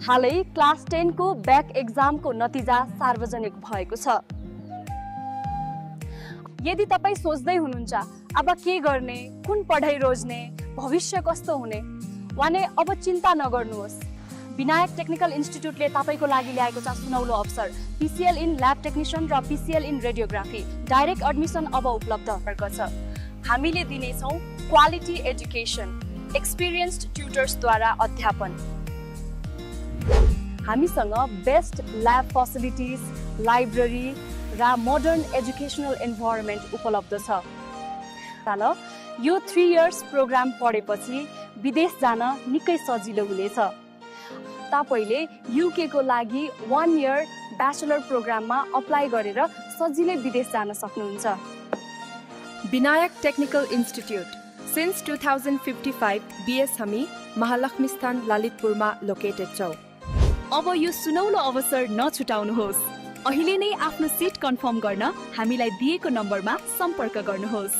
हालै क्लास 10 को ब्याक एक्जामको नतिजा सार्वजनिक भएको छ। यदि तपाई सोच्दै हुनुहुन्छ अब के गर्ने, कुन पढाइ रोज्ने, भविष्य कस्तो हुने, भने अब चिन्ता नगर्नुहोस्। विनायक टेक्निकल इन्स्टिट्युटले तपाईको लागि ल्याएको छ सुनौलो अवसर। PCL इन ल्याब टेक्निशियन र PCL in radiography direct admission अब उपलब्ध भएको छ। हामीले दिनेछौँ क्वालिटी एजुकेसन, एक्सपिरियन्स्ड ट्युटर्सद्वारा अध्यापन। हामीसँग बेस्ट ल्याब फेसिलिटिज, लाइब्रेरी र मोडर्न एजुकेसनल इन्भाइरोमेन्ट उपलब्ध छ। ल यो 3 इयर्स प्रोग्राम पढेपछि विदेश जान निकै सजिलो हुनेछ। तपाईले UK को लागि 1 इयर ब्याचलर प्रोग्राममा अप्लाई गरेर सजिलै विदेश जान सक्नुहुन्छ। Vinayak technical institute since 2055 BS हमी महालक्ष्मी स्थान ललितपुरमा लोकेटेड छौ। अब यो सुनौलो अवसर नछुटाउनुहोस्। अहिले नै आफ्नो सिट कन्फर्म गर्न हामीलाई दिएको नम्बरमा सम्पर्क गर्नुहोस्।